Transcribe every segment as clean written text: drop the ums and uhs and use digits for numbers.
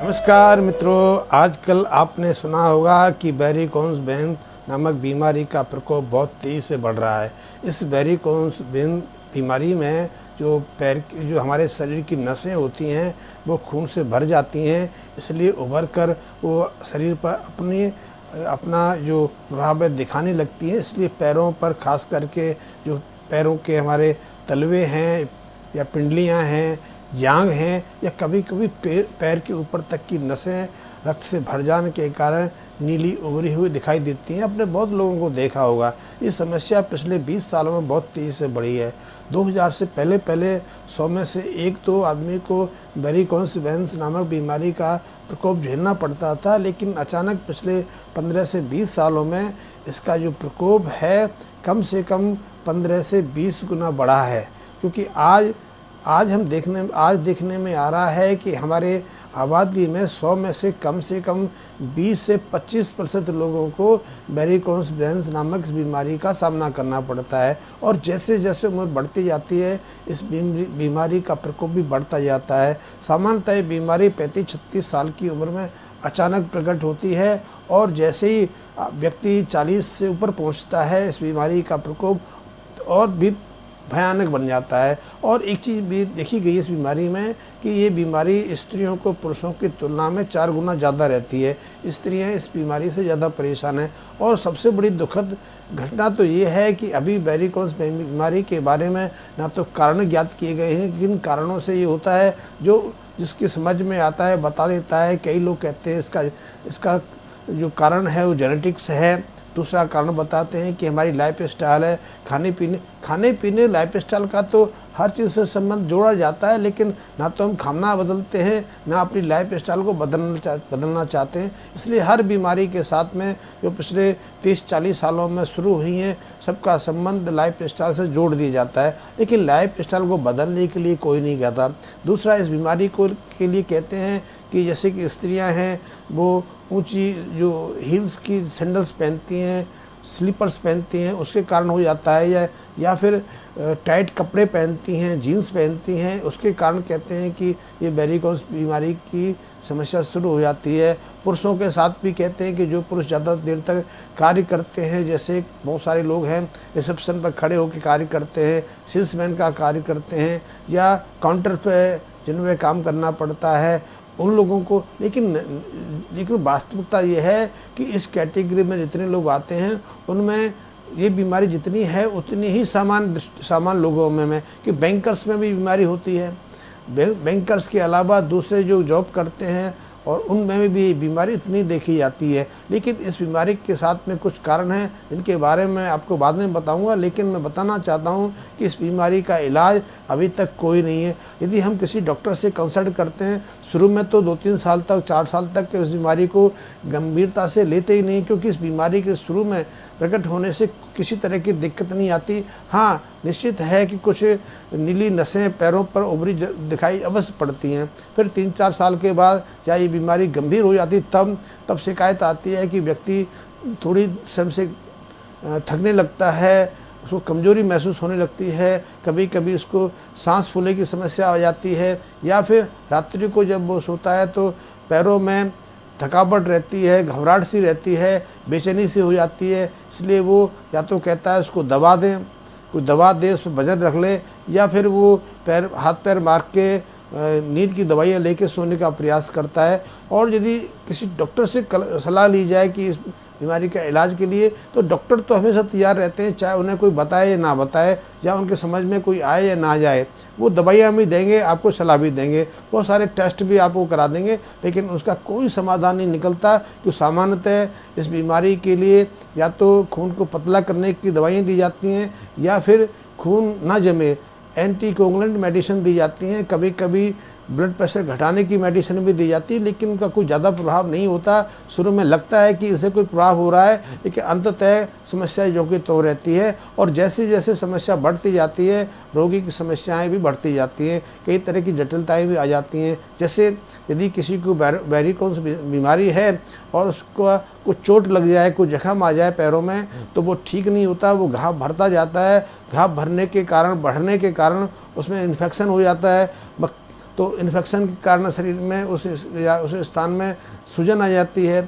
नमस्कार मित्रों, आजकल आपने सुना होगा कि वेरिकोन्स वेन नामक बीमारी का प्रकोप बहुत तेज़ी से बढ़ रहा है। इस वेरिकोन्स वेन बीमारी में जो हमारे शरीर की नसें होती हैं वो खून से भर जाती हैं, इसलिए उभर कर वो शरीर पर अपना जो प्रभाव है दिखाने लगती है। इसलिए पैरों पर खास करके जो पैरों के हमारे तलवे हैं या पिंडलियां हैं, जांघ हैं, या कभी कभी पैर के ऊपर तक की नसें रक्त से भर जाने के कारण नीली उभरी हुई दिखाई देती हैं। आपने बहुत लोगों को देखा होगा। ये समस्या पिछले 20 सालों में बहुत तेज़ी से बढ़ी है। 2000 से पहले 100 में से एक तो आदमी को वेरिकोन्स वेन्स नामक बीमारी का प्रकोप झेलना पड़ता था, लेकिन अचानक पिछले 15 से 20 सालों में इसका जो प्रकोप है कम से कम 15 से 20 गुना बढ़ा है। क्योंकि आज देखने में आ रहा है कि हमारे आबादी में 100 में से कम 20 से 25% लोगों को वेरिकोन्स वेन्स नामक इस बीमारी का सामना करना पड़ता है। और जैसे जैसे उम्र बढ़ती जाती है इस बीमारी का प्रकोप भी बढ़ता जाता है। सामान्यतः ये बीमारी 35-36 साल की उम्र में अचानक प्रकट होती है, और जैसे ही व्यक्ति 40 से ऊपर पहुंचता है इस बीमारी का प्रकोप और भी भयानक बन जाता है। और एक चीज़ भी देखी गई इस बीमारी में कि ये बीमारी स्त्रियों को पुरुषों की तुलना में 4 गुना ज़्यादा रहती है। स्त्रियां इस बीमारी से ज़्यादा परेशान हैं। और सबसे बड़ी दुखद घटना तो ये है कि अभी वेरिकोन्स बीमारी के बारे में ना तो कारण ज्ञात किए गए हैं, किन कारणों से ये होता है। जिसकी समझ में आता है बता देता है। कई लोग कहते हैं इसका जो कारण है वो जेनेटिक्स है। दूसरा कारण बताते हैं कि हमारी लाइफ स्टाइल है, खाने पीने लाइफ स्टाइल का तो हर चीज़ से संबंध जोड़ा जाता है, लेकिन ना तो हम खाना बदलते हैं ना अपनी लाइफ स्टाइल को बदलना चाहते हैं। इसलिए हर बीमारी के साथ में जो पिछले 30-40 सालों में शुरू हुई हैं सबका संबंध लाइफ स्टाइल से जोड़ दिया जाता है, लेकिन लाइफ स्टाइल को बदलने के लिए कोई नहीं कहता। दूसरा, इस बीमारी के लिए कहते हैं कि जैसे कि स्त्रियां हैं वो ऊंची जो हील्स की सैंडल्स पहनती हैं, स्लीपर्स पहनती हैं, उसके कारण हो जाता है। या फिर टाइट कपड़े पहनती हैं, जीन्स पहनती हैं, उसके कारण कहते हैं कि ये वेरिकोन्स बीमारी की समस्या शुरू हो जाती है। पुरुषों के साथ भी कहते हैं कि जो पुरुष ज़्यादा देर तक कार्य करते हैं, जैसे बहुत सारे लोग हैं रिसेप्शन पर खड़े होकर कार्य करते हैं, सेल्समैन का कार्य करते हैं, या काउंटर पर जिनमें काम करना पड़ता है उन लोगों को। लेकिन वास्तविकता ये है कि इस कैटेगरी में जितने लोग आते हैं उनमें ये बीमारी जितनी है उतनी ही सामान्य लोगों में कि बैंकर्स में भी बीमारी होती है। बैंकर्स के अलावा दूसरे जो जॉब करते हैं और उनमें भी बीमारी इतनी देखी जाती है। लेकिन इस बीमारी के साथ में कुछ कारण हैं जिनके बारे में आपको बाद में बताऊंगा, लेकिन मैं बताना चाहता हूं कि इस बीमारी का इलाज अभी तक कोई नहीं है। यदि हम किसी डॉक्टर से कंसल्ट करते हैं शुरू में तो 2-3 साल तक 4 साल तक इस बीमारी को गंभीरता से लेते ही नहीं, क्योंकि इस बीमारी के शुरू में प्रकट होने से किसी तरह की दिक्कत नहीं आती। हाँ, निश्चित है कि कुछ नीली नसें पैरों पर उभरी दिखाई अवश्य पड़ती हैं। फिर 3-4 साल के बाद या ये बीमारी गंभीर हो जाती तब शिकायत आती है कि व्यक्ति थोड़ी समय से थकने लगता है, उसको कमजोरी महसूस होने लगती है, कभी कभी उसको सांस फूलने की समस्या आ जाती है, या फिर रात्रि को जब वो सोता है तो पैरों में थकावट रहती है, घबराहट सी रहती है, बेचैनी सी हो जाती है। इसलिए वो या तो कहता है उसको दबा दें, कोई दवा दे, उस पर वजन रख ले, या फिर वो हाथ पैर मार के नींद की दवाइयाँ लेके सोने का प्रयास करता है। और यदि किसी डॉक्टर से सलाह ली जाए कि इस बीमारी का इलाज के लिए, तो डॉक्टर तो हमेशा तैयार रहते हैं, चाहे उन्हें कोई बताए या ना बताए, या उनके समझ में कोई आए या ना जाए, वो दवाइयाँ भी देंगे, आपको सलाह भी देंगे, बहुत सारे टेस्ट भी आपको करा देंगे, लेकिन उसका कोई समाधान नहीं निकलता। क्योंकि सामान्यतः इस बीमारी के लिए या तो खून को पतला करने की दवाइयाँ दी जाती हैं, या फिर खून ना जमे एंटीकोगुलेंट मेडिसिन दी जाती हैं, कभी कभी ब्लड प्रेशर घटाने की मेडिसिन भी दी जाती है, लेकिन उनका कोई ज़्यादा प्रभाव नहीं होता। शुरू में लगता है कि इससे कोई प्रभाव हो रहा है, लेकिन अंततः समस्या जो कि तो रहती है। और जैसे जैसे समस्या बढ़ती जाती है रोगी की समस्याएं भी बढ़ती जाती हैं, कई तरह की जटिलताएं भी आ जाती हैं। जैसे यदि किसी को वेरिकोन्स बीमारी है और उसको कुछ चोट लग जाए, कोई जख्म आ जाए पैरों में, तो वो ठीक नहीं होता, वो घाव भरता जाता है। घाव भरने के कारण, बढ़ने के कारण उसमें इन्फेक्शन हो जाता है, तो इन्फेक्शन के कारण शरीर में उस स्थान में सूजन आ जाती है।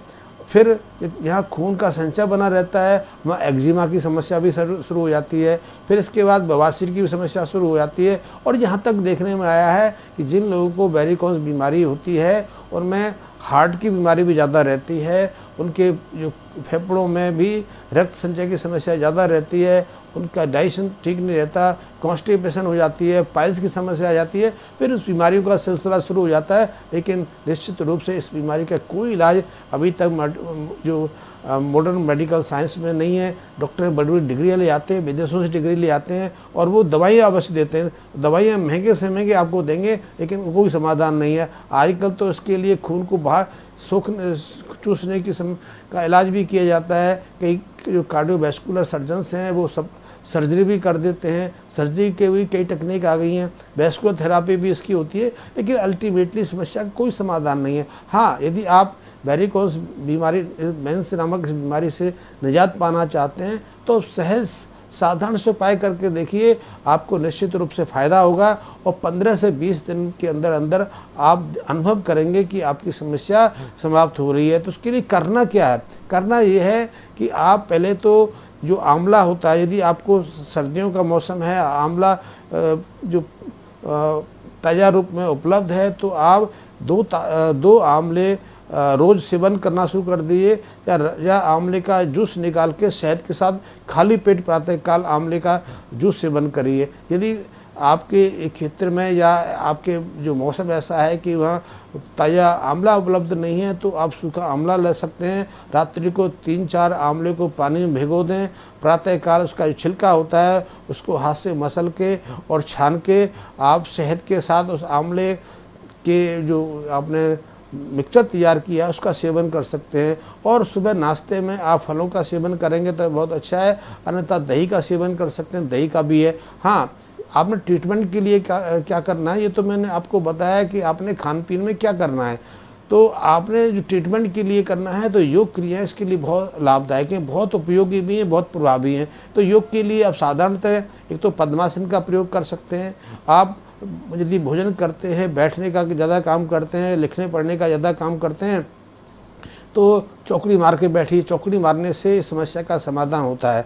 फिर यहाँ खून का संचय बना रहता है, वहाँ एक्जिमा की समस्या भी शुरू हो जाती है। फिर इसके बाद बवासीर की भी समस्या शुरू हो जाती है। और यहाँ तक देखने में आया है कि जिन लोगों को वेरिकोज बीमारी होती है उनमें हार्ट की बीमारी भी ज़्यादा रहती है, उनके जो फेफड़ों में भी रक्त संचय की समस्या ज़्यादा रहती है, उनका डाइजेशन ठीक नहीं रहता, कॉन्स्टिपेशन हो जाती है, पाइल्स की समस्या आ जाती है। फिर उस बीमारियों का सिलसिला शुरू हो जाता है। लेकिन निश्चित रूप से इस बीमारी का कोई इलाज अभी तक जो मॉडर्न मेडिकल साइंस में नहीं है। डॉक्टर बड़ी बड़ी डिग्रियाँ ले आते हैं, विदेशों से डिग्री ले आते हैं और वो दवाइयाँ अवश्य देते हैं। दवाइयाँ महंगे से महंगे आपको देंगे, लेकिन कोई समाधान नहीं है। आजकल तो इसके लिए खून को बाहर चूसने का इलाज भी किया जाता है। कई जो कार्डियोवैस्कुलर सर्जन्स हैं वो सब सर्जरी भी कर देते हैं। सर्जरी के भी कई टेक्निक आ गई हैं, वैस्कुलर थेरापी भी इसकी होती है, लेकिन अल्टीमेटली समस्या का कोई समाधान नहीं है। हाँ, यदि आप वेरिकोज बीमारी, मेंस नामक बीमारी से निजात पाना चाहते हैं तो सहज साधारण से उपाय करके देखिए, आपको निश्चित रूप से फ़ायदा होगा और 15 से 20 दिन के अंदर अंदर आप अनुभव करेंगे कि आपकी समस्या समाप्त हो रही है। तो उसके लिए करना क्या है? करना ये है कि आप पहले तो जो आंवला होता है, यदि आपको सर्दियों का मौसम है, आंवला जो ताज़ा रूप में उपलब्ध है तो आप दो आंवले रोज़ सेवन करना शुरू कर दिए, या आंवले का जूस निकाल के शहद के साथ खाली पेट प्रातःकाल आंवले का जूस सेवन करिए। यदि आपके क्षेत्र में या आपके जो मौसम ऐसा है कि वहाँ ताज़ा आंवला उपलब्ध नहीं है तो आप सूखा आंवला ले सकते हैं। रात्रि को 3-4 आंवले को पानी में भिगो दें, प्रातःकाल उसका जो छिलका होता है उसको हाथ से मसल के और छान के आप शहद के साथ उस आंवले के जो आपने मिक्सचर तैयार किया उसका सेवन कर सकते हैं। और सुबह नाश्ते में आप फलों का सेवन करेंगे तो बहुत अच्छा है, अन्यथा दही का सेवन कर सकते हैं, दही का भी है। हाँ, आपने ट्रीटमेंट के लिए क्या करना है ये तो मैंने आपको बताया कि आपने खान पीन में क्या करना है। तो आपने जो ट्रीटमेंट के लिए करना है तो योग क्रियाएं इसके लिए बहुत लाभदायक हैं, बहुत उपयोगी भी हैं, बहुत प्रभावी हैं। तो योग के लिए आप साधारणतः एक तो पद्मासन का प्रयोग कर सकते हैं। आप यदि भोजन करते हैं, बैठने का ज़्यादा काम करते हैं, लिखने पढ़ने का ज़्यादा काम करते हैं तो चौकड़ी मार के बैठिए। चौकड़ी मारने से समस्या का समाधान होता है।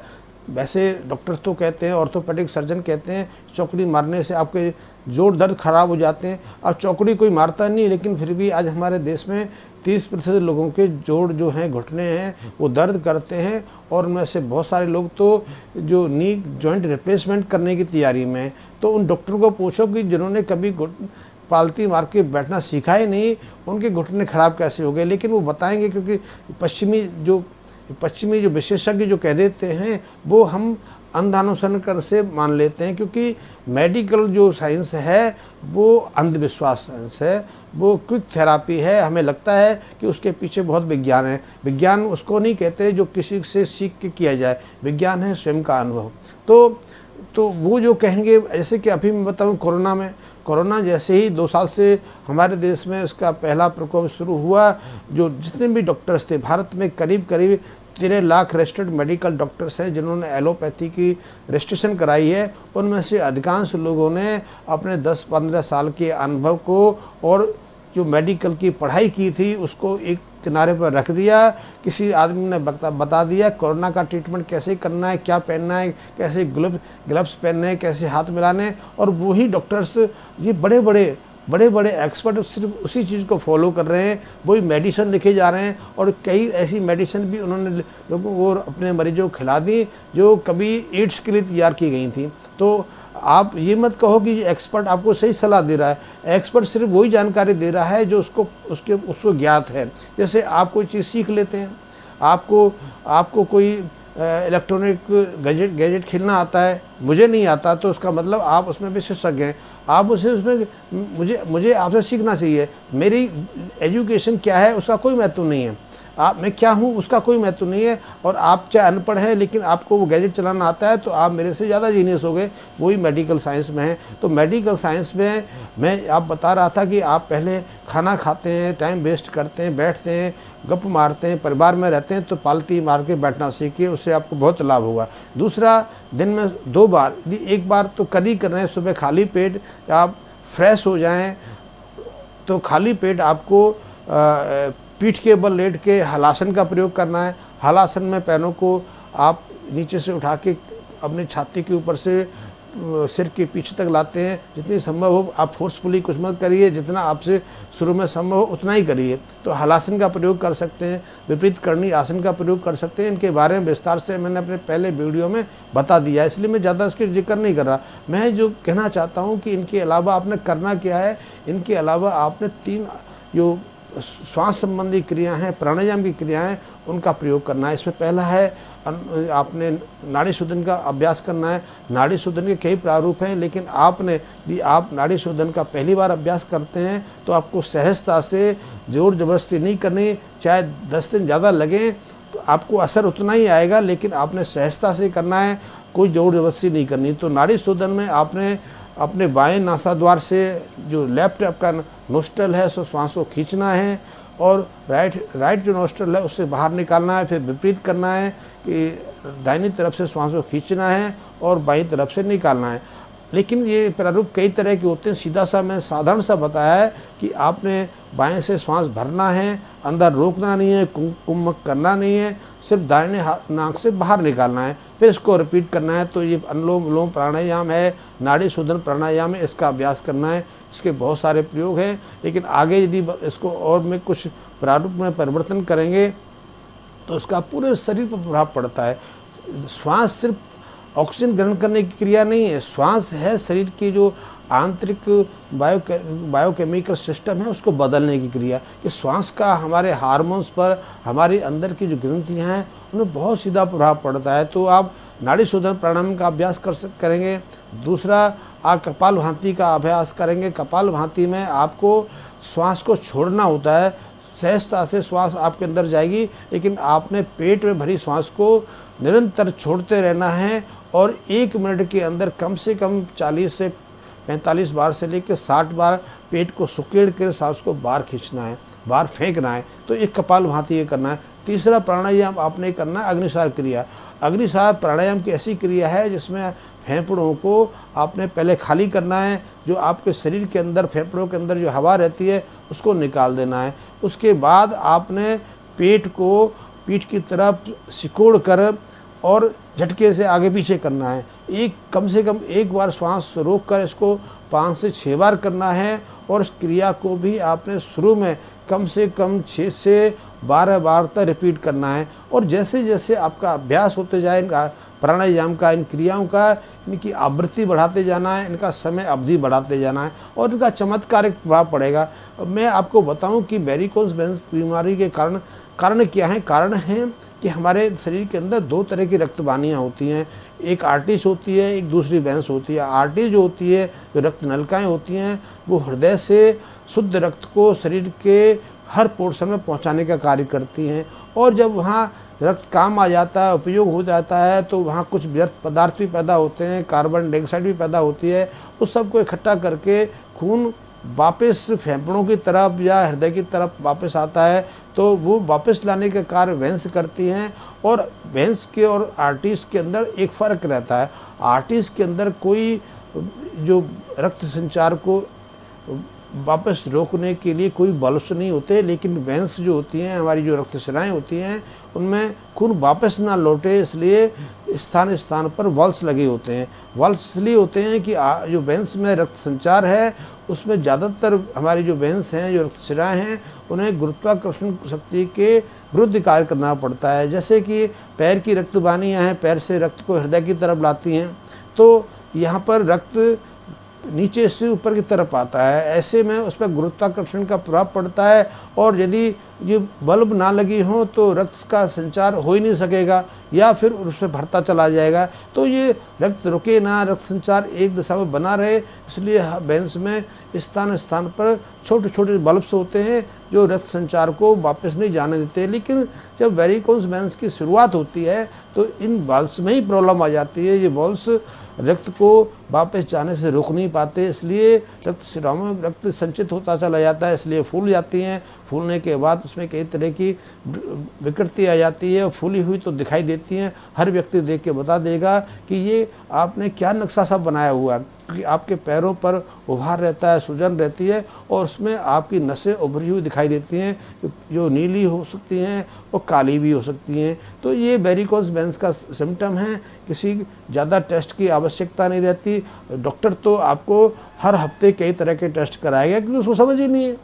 वैसे डॉक्टर तो कहते हैं, ऑर्थोपेडिक सर्जन कहते हैं चौकड़ी मारने से आपके जोड़ दर्द खराब हो जाते हैं। अब चौकड़ी कोई मारता नहीं, लेकिन फिर भी आज हमारे देश में 30% लोगों के जोड़ जो हैं, घुटने हैं, वो दर्द करते हैं। और उनमें से बहुत सारे लोग तो जो नी जॉइंट रिप्लेसमेंट करने की तैयारी में हैं। तो उन डॉक्टर को पूछो कि जिन्होंने कभी पालती मार के बैठना सीखा ही नहीं, उनके घुटने खराब कैसे हो गए। लेकिन वो बताएंगे, क्योंकि पश्चिमी जो विशेषज्ञ जो कह देते हैं वो हम अंधानुसरण कर से मान लेते हैं, क्योंकि मेडिकल जो साइंस है वो अंधविश्वास साइंस है, वो क्विक थेरापी है। हमें लगता है कि उसके पीछे बहुत विज्ञान है। विज्ञान उसको नहीं कहते जो किसी से सीख के किया जाए, विज्ञान है स्वयं का अनुभव। तो वो जो कहेंगे, जैसे कि अभी मैं बताऊँ, कोरोना जैसे ही 2 साल से हमारे देश में इसका पहला प्रकोप शुरू हुआ, जो जितने भी डॉक्टर्स थे भारत में, करीब 13 लाख रजिस्टर्ड मेडिकल डॉक्टर्स हैं जिन्होंने एलोपैथी की रजिस्ट्रेशन कराई है। उनमें से अधिकांश लोगों ने अपने 10-15 साल के अनुभव को और जो मेडिकल की पढ़ाई की थी उसको एक किनारे पर रख दिया। किसी आदमी ने बता दिया कोरोना का ट्रीटमेंट कैसे करना है, क्या पहनना है, कैसे ग्लव्स पहनने हैं, कैसे हाथ मिलाने। और वही डॉक्टर्स, ये बड़े बड़े एक्सपर्ट सिर्फ उसी चीज़ को फॉलो कर रहे हैं, वही मेडिसिन लिखे जा रहे हैं। और कई ऐसी मेडिसिन भी उन्होंने लोगों को अपने मरीजों को खिला दी जो कभी एड्स के लिए तैयार की गई थी। तो आप ये मत कहो कि एक्सपर्ट आपको सही सलाह दे रहा है। एक्सपर्ट सिर्फ वही जानकारी दे रहा है जो उसको ज्ञात है। जैसे आप कोई चीज़ सीख लेते हैं, आपको कोई इलेक्ट्रॉनिक गैजेट खेलना आता है, मुझे नहीं आता, तो उसका मतलब आप उसमें विशेषज्ञ हैं। आप उसमें मुझे आपसे सीखना चाहिए। मेरी एजुकेशन क्या है उसका कोई महत्व नहीं है, मैं क्या हूँ उसका कोई महत्व नहीं है। और आप चाहे अनपढ़ हैं लेकिन आपको वो गैजेट चलाना आता है तो आप मेरे से ज़्यादा जीनियस हो गए। वही मेडिकल साइंस में है। तो मेडिकल साइंस में मैं आप बता रहा था कि आप पहले खाना खाते हैं, टाइम वेस्ट करते हैं, बैठते हैं, गप मारते हैं, परिवार में रहते हैं, तो पालती मार के बैठना सीखिए, उससे आपको बहुत लाभ होगा। दूसरा, दिन में 2 बार, यदि एक बार तो कर ही कर रहे हैं, सुबह खाली पेट आप फ्रेश हो जाएं, तो खाली पेट आपको पीठ के बल लेट के हलासन का प्रयोग करना है। हलासन में पैरों को आप नीचे से उठा के अपनी छाती के ऊपर से सिर के पीछे तक लाते हैं। जितनी संभव हो आप फोर्सफुली कुछ मत करिए, जितना आपसे शुरू में संभव हो उतना ही करिए। तो हलासन का प्रयोग कर सकते हैं, विपरीत करणी आसन का प्रयोग कर सकते हैं। इनके बारे में विस्तार से मैंने अपने पहले वीडियो में बता दिया है, इसलिए मैं ज़्यादा इसके जिक्र नहीं कर रहा। मैं जो कहना चाहता हूँ कि इनके अलावा आपने करना क्या है, इनके अलावा आपने 3 जो श्वास संबंधी क्रिया हैं, प्राणायाम की क्रियाएं, उनका प्रयोग करना है। इसमें पहला है आपने नाड़ी शोधन का अभ्यास करना है। नाड़ी शोधन के कई प्रारूप हैं, लेकिन आपने यदि आप नाड़ी शोधन का पहली बार अभ्यास करते हैं तो आपको सहजता से जोर जबरदस्ती नहीं करनी। चाहे 10 दिन ज़्यादा लगें तो आपको असर उतना ही आएगा, लेकिन आपने सहजता से करना है, कोई जोर जबरदस्ती नहीं करनी। तो नाड़ी शोधन में आपने अपने बाएं नासाद्वार से जो लेफ्ट आपका नोस्ट्रल है सो श्वास को खींचना है, और राइट जो नोस्ट्रल है उससे बाहर निकालना है। फिर विपरीत करना है कि दाहिनी तरफ से श्वास को खींचना है और बाईं तरफ से निकालना है। लेकिन ये प्रारूप कई तरह के होते हैं। सीधा सा मैं साधारण सा बताया है कि आपने बाएं से श्वास भरना है, अंदर रोकना नहीं है, कुम्भक करना नहीं है, सिर्फ दाहिने नाक से बाहर निकालना है, फिर इसको रिपीट करना है। तो ये अनुलोम विलोम प्राणायाम है, नाड़ी शोधन प्राणायाम है, इसका अभ्यास करना है। इसके बहुत सारे प्रयोग हैं, लेकिन आगे यदि इसको और में कुछ प्रारूप में परिवर्तन करेंगे तो उसका पूरे शरीर पर प्रभाव पड़ता है। श्वास सिर्फ ऑक्सीजन ग्रहण करने की क्रिया नहीं है, श्वास है शरीर की जो आंतरिक बायोकेमिकल सिस्टम है उसको बदलने की क्रिया। कि श्वास का हमारे हार्मोन्स पर, हमारे अंदर की जो ग्रंथियाँ हैं उनमें बहुत सीधा प्रभाव पड़ता है। तो आप नाड़ी शोधन प्राणायाम का अभ्यास करेंगे। दूसरा, आप कपालभाति का अभ्यास करेंगे। कपालभाति में आपको श्वास को छोड़ना होता है, सहजता से श्वास आपके अंदर जाएगी, लेकिन आपने पेट में भरी श्वास को निरंतर छोड़ते रहना है और 1 मिनट के अंदर कम से कम 40 से 45 बार से लेकर 60 बार पेट को सुकेड़ कर सांस को बाहर खींचना है, बाहर फेंकना है। तो एक कपालभाति करना है। तीसरा प्राणायाम आपने करना है अग्निसार क्रिया। अग्निसार प्राणायाम की ऐसी क्रिया है जिसमें फेफड़ों को आपने पहले खाली करना है, जो आपके शरीर के अंदर फेफड़ों के अंदर जो हवा रहती है उसको निकाल देना है। उसके बाद आपने पेट को पीठ की तरफ सिकोड़ कर और झटके से आगे पीछे करना है। कम से कम 1 बार श्वास रोक कर इसको 5 से 6 बार करना है, और इस क्रिया को भी आपने शुरू में कम से कम 6 से 12 बार तक रिपीट करना है। और जैसे जैसे आपका अभ्यास होते जाए इनका प्राणायाम का, इन क्रियाओं का, इनकी आवृत्ति बढ़ाते जाना है, इनका समय अवधि बढ़ाते जाना है, और इनका चमत्कारिक प्रभाव पड़ेगा। मैं आपको बताऊं कि वेरिकोज वेन्स बीमारी के कारण क्या है। कारण है कि हमारे शरीर के अंदर 2 तरह की रक्तवाहिनियाँ होती हैं। एक आर्टरीज होती है, एक दूसरी वेन्स होती है। आर्टरी जो होती है, जो रक्त नलिकाएँ होती हैं, वो हृदय से शुद्ध रक्त को शरीर के हर पोर्शन में पहुंचाने का कार्य करती हैं। और जब वहाँ रक्त काम आ जाता है, उपयोग हो जाता है, तो वहाँ कुछ व्यर्थ पदार्थ भी पैदा होते हैं, कार्बन डाइऑक्साइड भी पैदा होती है। उस सब को इकट्ठा करके खून वापस फेफड़ों की तरफ या हृदय की तरफ वापस आता है, तो वो वापस लाने का कार्य वेन्स करती हैं। और वेन्स के और आर्टरीज के अंदर एक फ़र्क रहता है। आर्टरीज के अंदर कोई जो रक्त संचार को वापस रोकने के लिए कोई बल्ब्स नहीं होते, लेकिन वेन्स जो होती हैं, हमारी जो रक्तशिराएँ होती हैं, उनमें खून वापस ना लौटे, इसलिए स्थान स्थान पर वल्स लगे होते हैं। वल्स इसलिए होते हैं कि जो वेन्स में रक्त संचार है उसमें ज़्यादातर हमारी जो वेन्स हैं, जो रक्तशिराएँ हैं, उन्हें गुरुत्वाकर्षण शक्ति के विरुद्ध कार्य करना पड़ता है। जैसे कि पैर की रक्तवाहिनियाँ हैं, पैर से रक्त को हृदय की तरफ लाती हैं, तो यहाँ पर रक्त नीचे से ऊपर की तरफ आता है। ऐसे में उस पर गुरुत्वाकर्षण का प्रभाव पड़ता है, और यदि ये बल्ब ना लगी हो तो रक्त का संचार हो ही नहीं सकेगा, या फिर उससे भरता चला जाएगा। तो ये रक्त रुके ना, रक्त संचार एक दिशा में बना रहे, इसलिए वेन्स में स्थान स्थान पर छोटे छोटे बल्ब्स होते हैं जो रक्त संचार को वापस नहीं जाने देते। लेकिन जब वेरिकोज वेन्स की शुरुआत होती है तो इन बॉल्स में ही प्रॉब्लम आ जाती है। ये बॉल्स रक्त को वापस जाने से रोक नहीं पाते, इसलिए रक्त शिराओं में रक्त संचित होता चला जाता है, इसलिए फूल जाती हैं। फूलने के बाद उसमें कई तरह की विकृति आ जाती है। फूली हुई तो दिखाई देती हैं, हर व्यक्ति देख के बता देगा कि ये आपने क्या नक्शा सा बनाया हुआ है, क्योंकि आपके पैरों पर उभार रहता है, सूजन रहती है और उसमें आपकी नसें उभरी हुई दिखाई देती हैं, जो नीली हो सकती हैं और काली भी हो सकती हैं। तो ये वेरिकोज वेन्स का सिम्टम है। किसी ज़्यादा टेस्ट की आवश्यकता नहीं रहती। डॉक्टर तो आपको हर हफ्ते कई तरह के टेस्ट कराएगा, क्योंकि उसको समझ ही नहीं है।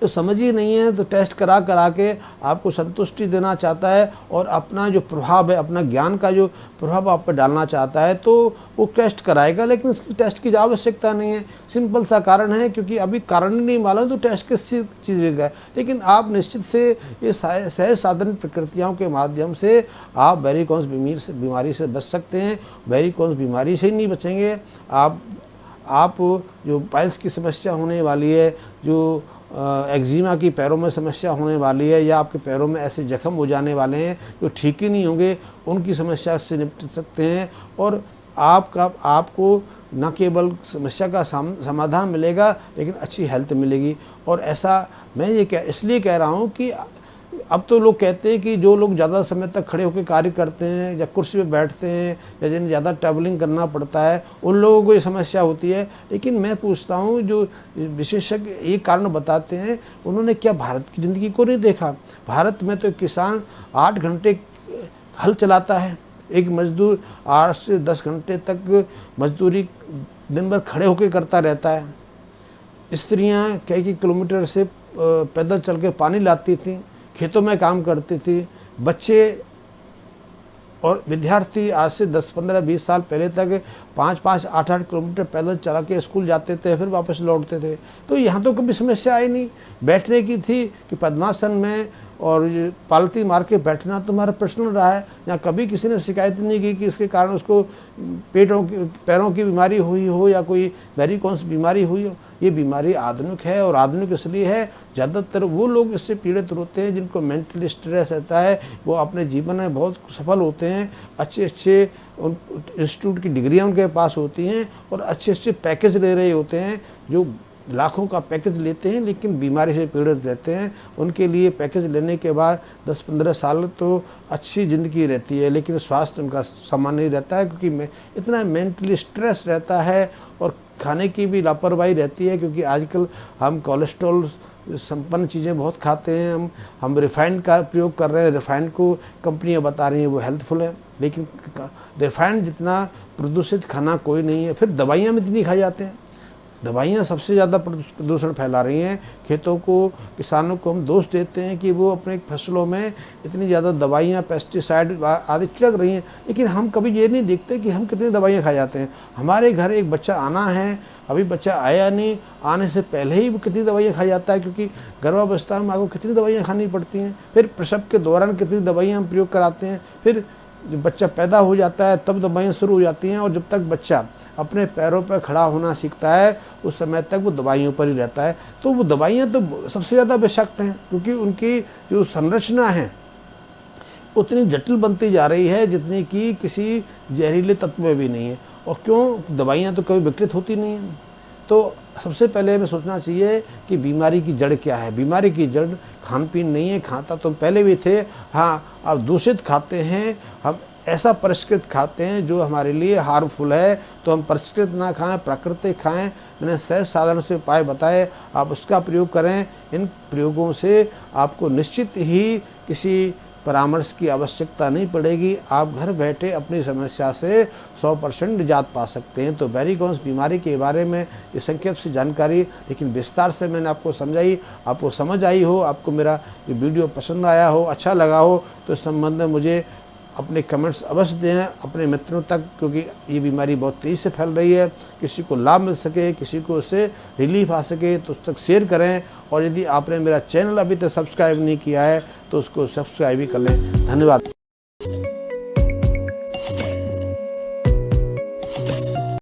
तो समझ ही नहीं है तो टेस्ट करा के आपको संतुष्टि देना चाहता है और अपना जो प्रभाव है, अपना ज्ञान का जो प्रभाव आप पर डालना चाहता है, तो वो टेस्ट कराएगा, लेकिन इसकी टेस्ट की आवश्यकता नहीं है। सिंपल सा कारण है, क्योंकि अभी कारण ही नहीं मालूम तो टेस्ट किस चीज़ का है। लेकिन आप निश्चित से ये सहज साधन प्रक्रियाओं के माध्यम से आप वेरिकोज बीमारी से बच सकते हैं। वेरिकोज बीमारी से ही नहीं बचेंगे, आप जो पाइल्स की समस्या होने वाली है, जो एक्जिमा की पैरों में समस्या होने वाली है, या आपके पैरों में ऐसे जख्म हो जाने वाले हैं जो ठीक ही नहीं होंगे, उनकी समस्या से निपट सकते हैं। और आपको न केवल समस्या का समाधान मिलेगा, लेकिन अच्छी हेल्थ मिलेगी। और ऐसा मैं इसलिए कह रहा हूँ कि अब तो लोग कहते हैं कि जो लोग ज़्यादा समय तक खड़े होकर कार्य करते हैं या कुर्सी पे बैठते हैं या जिन्हें ज़्यादा ट्रैवलिंग करना पड़ता है, उन लोगों को ये समस्या होती है। लेकिन मैं पूछता हूँ, जो विशेषज्ञ ये कारण बताते हैं, उन्होंने क्या भारत की ज़िंदगी को नहीं देखा? भारत में तो किसान 8 घंटे हल चलाता है, एक मजदूर 8 से 10 घंटे तक मजदूरी दिन भर खड़े होकर करता रहता है। स्त्रियाँ कई किलोमीटर से पैदल चल के पानी लाती थीं, खेतों में काम करती थी। बच्चे और विद्यार्थी आज से 10, 15, 20 साल पहले तक 5-5, 8-8 किलोमीटर पैदल चला के स्कूल जाते थे, फिर वापस लौटते थे। तो यहाँ तो कभी समस्या आई नहीं। बैठने की थी कि पद्मासन में और पालती मार के बैठना तुम्हारा पर्सनल रहा है। यहाँ कभी किसी ने शिकायत नहीं की कि इसके कारण उसको पैरों की बीमारी हुई हो या कोई वेरिकोज बीमारी हुई हो। ये बीमारी आधुनिक है, और आधुनिक इसलिए है, ज़्यादातर वो लोग इससे पीड़ित होते हैं जिनको मेंटली स्ट्रेस रहता है। वो अपने जीवन में बहुत सफल होते हैं, अच्छे इंस्टीट्यूट की डिग्रियाँ उनके पास होती हैं और अच्छे पैकेज ले रहे होते हैं, जो लाखों का पैकेज लेते हैं लेकिन बीमारी से पीड़ित रहते हैं। उनके लिए पैकेज लेने के बाद 10-15 साल तो अच्छी ज़िंदगी रहती है, लेकिन स्वास्थ्य उनका सामान्य नहीं रहता है, क्योंकि इतना मेंटली स्ट्रेस रहता है और खाने की भी लापरवाही रहती है। क्योंकि आजकल हम कोलेस्ट्रॉल संपन्न चीज़ें बहुत खाते हैं, हम रिफाइंड का प्रयोग कर रहे हैं। रिफाइंड को कंपनियां बता रही हैं वो हेल्थफुल है, लेकिन रिफाइंड जितना प्रदूषित खाना कोई नहीं है। फिर दवाइयाँ भी इतनी खा जाते हैं, दवाइयाँ सबसे ज़्यादा प्रदूषण फैला रही हैं। खेतों को, किसानों को हम दोष देते हैं कि वो अपने फसलों में इतनी ज़्यादा दवाइयाँ, पेस्टिसाइड आदि छिड़क रही हैं, लेकिन हम कभी ये नहीं देखते कि हम कितनी दवाइयाँ खा जाते हैं। हमारे घर एक बच्चा आना है, अभी बच्चा आया नहीं, आने से पहले ही वो कितनी दवाइयाँ खा जाता है, क्योंकि गर्भावस्था में आपको कितनी दवाइयाँ खानी पड़ती हैं। फिर प्रसव के दौरान कितनी दवाइयाँ हम प्रयोग कराते हैं। फिर जब बच्चा पैदा हो जाता है तब दवाइयाँ शुरू हो जाती हैं, और जब तक बच्चा अपने पैरों पर खड़ा होना सीखता है उस समय तक वो दवाइयों पर ही रहता है। तो वो दवाइयाँ तो सबसे ज़्यादा विषाक्त हैं, क्योंकि उनकी जो संरचना है उतनी जटिल बनती जा रही है जितनी कि किसी जहरीले तत्व में भी नहीं है। और क्यों, दवाइयाँ तो कभी विकृत होती नहीं हैं। तो सबसे पहले हमें सोचना चाहिए कि बीमारी की जड़ क्या है। बीमारी की जड़ खान पीन नहीं है, खाता तो पहले भी थे, हाँ अब दूषित खाते हैं, हम ऐसा परिष्कृत खाते हैं जो हमारे लिए हार्मफुल है। तो हम परिष्कृत ना खाएं, प्राकृतिक खाएं। मैंने सहज साधारण से उपाय बताए, आप उसका प्रयोग करें। इन प्रयोगों से आपको निश्चित ही किसी परामर्श की आवश्यकता नहीं पड़ेगी, आप घर बैठे अपनी समस्या से 100% निजात पा सकते हैं। तो वेरिकोज बीमारी के बारे में ये संक्षिप्त सी जानकारी, लेकिन विस्तार से मैंने आपको समझाई, आपको समझ आई हो, आपको मेरा ये वीडियो पसंद आया हो, अच्छा लगा हो, तो इस संबंध में मुझे अपने कमेंट्स अवश्य दें अपने मित्रों तक, क्योंकि ये बीमारी बहुत तेज़ी से फैल रही है। किसी को लाभ मिल सके, किसी को उससे रिलीफ आ सके तो उस तक शेयर करें। और यदि आपने मेरा चैनल अभी तक सब्सक्राइब नहीं किया है तो उसको सब्सक्राइब भी कर लें। धन्यवाद।